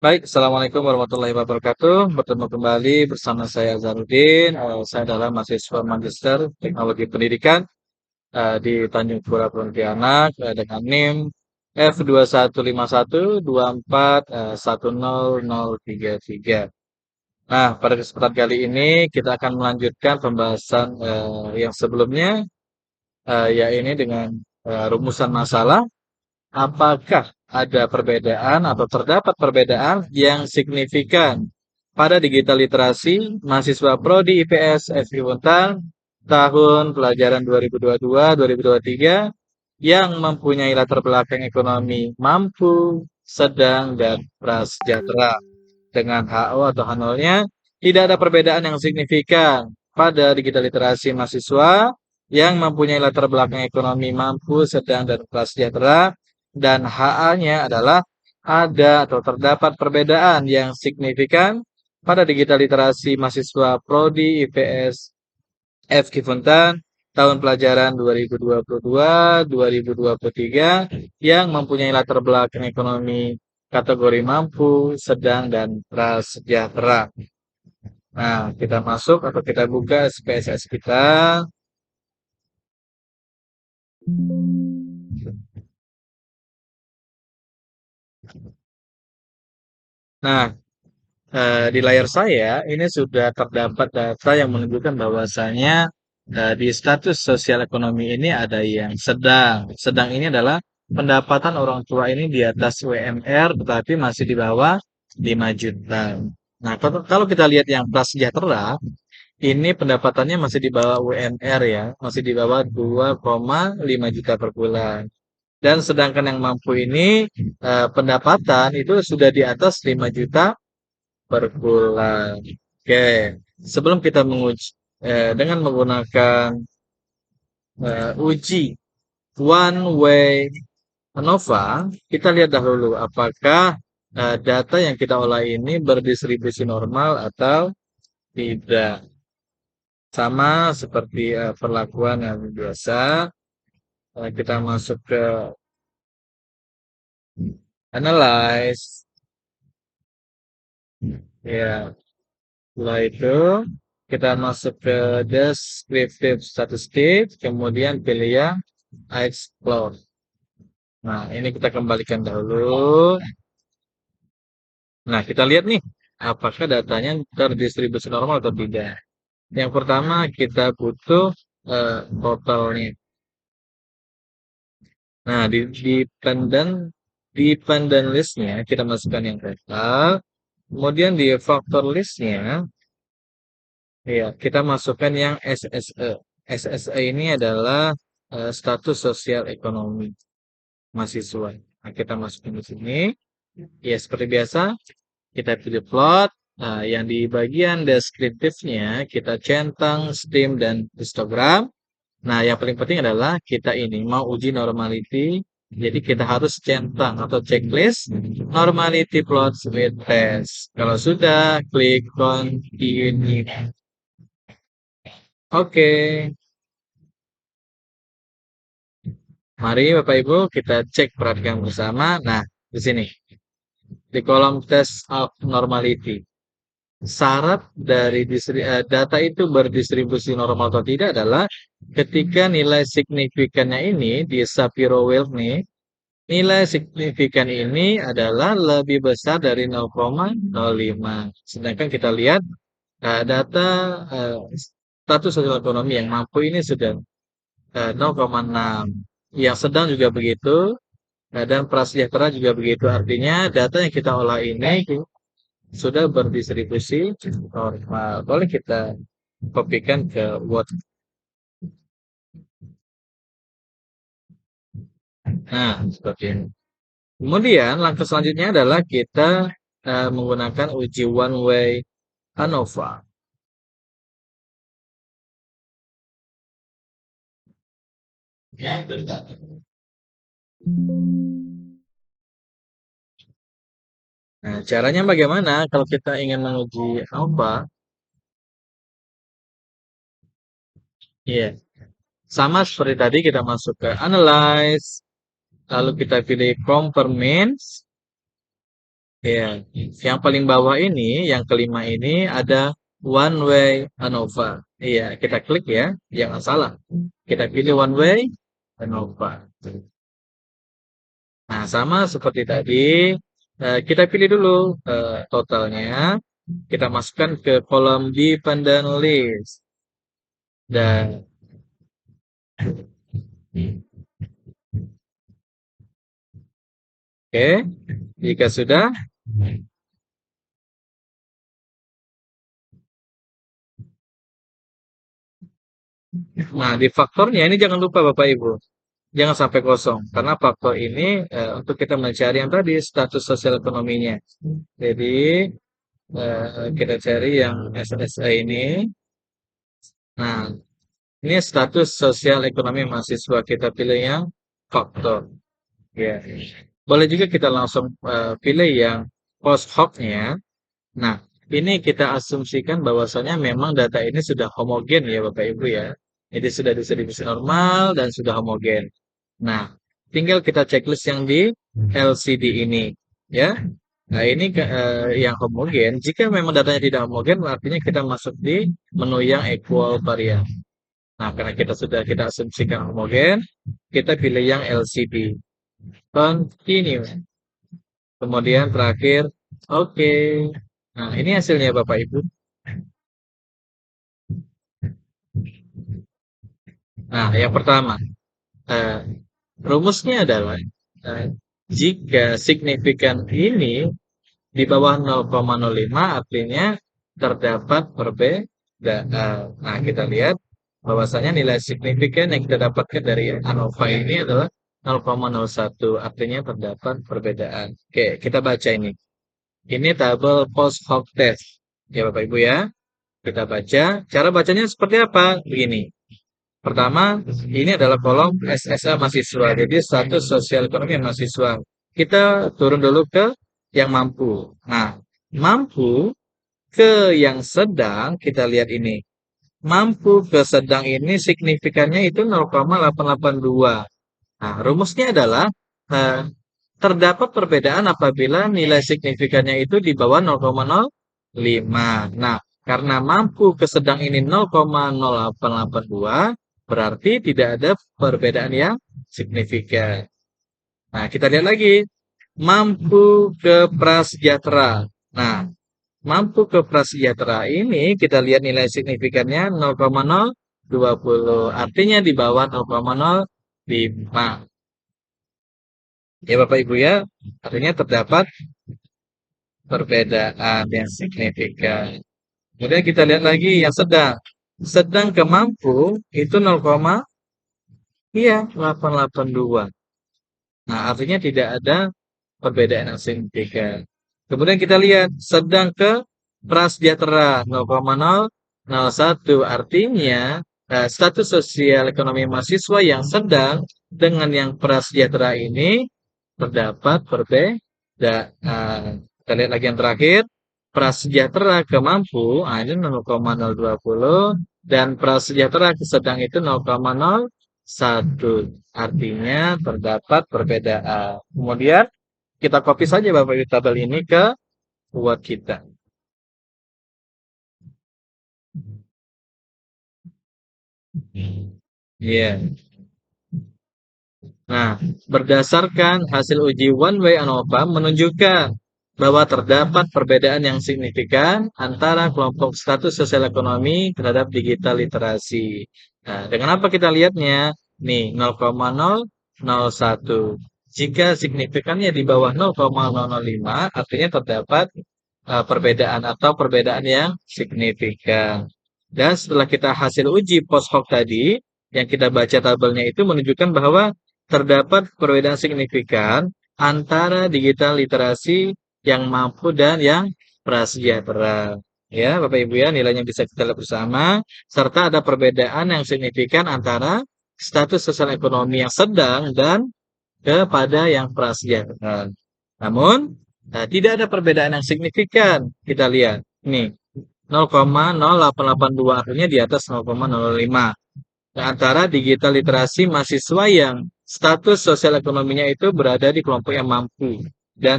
Baik, Assalamualaikum warahmatullahi wabarakatuh. Bertemu kembali bersama saya Zarudin. Saya adalah mahasiswa Magister Teknologi Pendidikan di Tanjung Pura Pontianak dengan NIM F215124100033. Nah, pada kesempatan kali ini kita akan melanjutkan pembahasan yang sebelumnya, yaitu dengan rumusan masalah. Apakah ada perbedaan atau terdapat perbedaan yang signifikan pada digital literasi mahasiswa Prodi IPS FI Untar tahun pelajaran 2022-2023 yang mempunyai latar belakang ekonomi mampu, sedang, dan prasejahtera dengan HO atau H0-nya, tidak ada perbedaan yang signifikan pada digital literasi mahasiswa yang mempunyai latar belakang ekonomi mampu, sedang, dan prasejahtera, dan HA-nya adalah ada atau terdapat perbedaan yang signifikan pada digital literasi mahasiswa Prodi IPS F. Kifuntan tahun pelajaran 2022-2023 yang mempunyai latar belakang ekonomi kategori mampu, sedang, dan prasejahtera. Nah, kita masuk atau kita buka SPSS kita. Nah, di layar saya ini sudah terdapat data yang menunjukkan bahwasanya di status sosial ekonomi ini ada yang sedang. Sedang ini adalah pendapatan orang tua ini di atas UMR tetapi masih di bawah 5 juta. Nah, kalau kita lihat yang prasejahtera, ini pendapatannya masih di bawah UMR ya, masih di bawah 2,5 juta per bulan. Dan sedangkan yang mampu ini pendapatan itu sudah di atas 5 juta per bulan. Oke, sebelum kita menguji dengan menggunakan uji one way ANOVA, kita lihat dahulu apakah data yang kita olah ini berdistribusi normal atau tidak. Sama seperti perlakuan yang biasa, kita masuk ke analyze, ya. Setelah itu kita masuk ke descriptive statistik, kemudian pilih yang explore. Nah, ini kita kembalikan dahulu. Nah, kita lihat nih, apakah datanya terdistribusi normal atau tidak. Yang pertama kita butuh totalnya. Nah, di pendant listnya kita masukkan yang total. Kemudian di faktor listnya, ya kita masukkan yang SSE. SSE ini adalah status sosial ekonomi mahasiswa. Nah, kita masukkan di sini. Ya, seperti biasa, kita pilih plot. Nah, yang di bagian deskriptifnya kita centang stem dan histogram. Nah, yang paling penting adalah kita ini mau uji normality. Jadi kita harus centang atau checklist normality plots with test. Kalau sudah, klik continue. Oke, mari Bapak Ibu kita cek perhatikan bersama. Nah, di sini di kolom test of normality. Syarat dari data itu berdistribusi normal atau tidak adalah ketika nilai signifikannya ini di Shapiro-Wilk nih, nilai signifikan ini adalah lebih besar dari 0,05. Sedangkan kita lihat data eh, status sosial ekonomi yang mampu ini sudah 0,6. Yang sedang juga begitu, dan prasejahtera juga begitu. Artinya data yang kita olah ini sudah berdistribusi normal. Boleh kita kopikan ke Word. Nah, seperti ini. Kemudian langkah selanjutnya adalah kita menggunakan uji one way ANOVA. Nah, caranya bagaimana kalau kita ingin menguji ANOVA? Iya, sama seperti tadi kita masuk ke analyze, lalu kita pilih compare means, Ya, yang paling bawah ini, yang kelima ini ada one way ANOVA. Iya, kita klik ya, jangan salah. Kita pilih one way ANOVA. Nah, sama seperti tadi, kita pilih dulu totalnya. Kita masukkan ke kolom dependent list. Dan oke, jika sudah, nah di faktornya ini jangan lupa Bapak Ibu, jangan sampai kosong karena faktor ini untuk kita mencari yang tadi status sosial ekonominya. Jadi kita cari yang SSA ini. Nah, ini status sosial ekonomi mahasiswa. Kita pilih yang faktor. Ya. Boleh juga kita langsung pilih yang post hoc-nya. Nah, ini kita asumsikan bahwasanya memang data ini sudah homogen ya Bapak Ibu ya. Jadi sudah distribusi normal dan sudah homogen. Nah, tinggal kita checklist yang di LCD ini ya. Nah, ini yang homogen. Jika memang datanya tidak homogen, artinya kita masuk di menu yang equal varian. Nah, karena kita asumsikan homogen, kita pilih yang LCD. Continue. Kemudian terakhir, oke. Nah, ini hasilnya Bapak Ibu. Nah, yang pertama, eh, rumusnya adalah eh, jika signifikan ini di bawah 0,05 artinya terdapat perbedaan. Nah, kita lihat bahwasanya nilai signifikan yang kita dapatkan dari ANOVA ini adalah 0,01, artinya terdapat perbedaan. Oke, kita baca ini. Ini tabel post hoc test. Ya Bapak Ibu ya. Kita baca. Cara bacanya seperti apa? Begini. Pertama, ini adalah kolom SSA mahasiswa. Jadi status sosial ekonomi mahasiswa. Kita turun dulu ke yang mampu. Nah, mampu ke yang sedang, kita lihat ini. Mampu ke sedang ini signifikannya itu 0,882. Nah, rumusnya adalah eh, terdapat perbedaan apabila nilai signifikannya itu di bawah 0,05. Nah, karena mampu ke sedang ini 0,0882, berarti tidak ada perbedaan yang signifikan. Nah, kita lihat lagi. Mampu ke prasejahtera. Nah, mampu ke prasejahtera ini kita lihat nilai signifikannya 0,020. Artinya di bawah 0,05. Ya Bapak Ibu ya, artinya terdapat perbedaan yang signifikan. Kemudian kita lihat lagi yang sedang. Sedang ke mampu itu 0,882. Nah, artinya tidak ada perbedaan yang signifikan. Kemudian kita lihat sedang ke prasejahtera 0,001, artinya status sosial ekonomi mahasiswa yang sedang dengan yang prasejahtera ini terdapat perbedaan. Kita lihat lagi yang terakhir, prasejahtera ke mampu, ini 0,020 dan prasejahtera ke sedang itu 0,01. Artinya terdapat perbedaan. Kemudian kita copy saja Bapak Ibu tabel ini ke Word kita. Iya. Nah, berdasarkan hasil uji one way ANOVA menunjukkan bahwa terdapat perbedaan yang signifikan antara kelompok status sosial ekonomi terhadap digital literasi. Nah, dengan apa kita lihatnya? Nih, 0,001. Jika signifikannya di bawah 0,005, artinya terdapat perbedaan atau perbedaan yang signifikan. Dan setelah kita hasil uji post hoc tadi, yang kita baca tabelnya itu menunjukkan bahwa terdapat perbedaan signifikan antara digital literasi yang mampu dan yang prasejahtera. Ya, Bapak Ibu ya, nilainya bisa kita lihat bersama, serta ada perbedaan yang signifikan antara status sosial ekonomi yang sedang dan kepada yang prasejahtera. Namun, tidak ada perbedaan yang signifikan. Kita lihat, nih, 0,0882 artinya di atas 0,05. Antara digital literasi mahasiswa yang status sosial ekonominya itu berada di kelompok yang mampu dan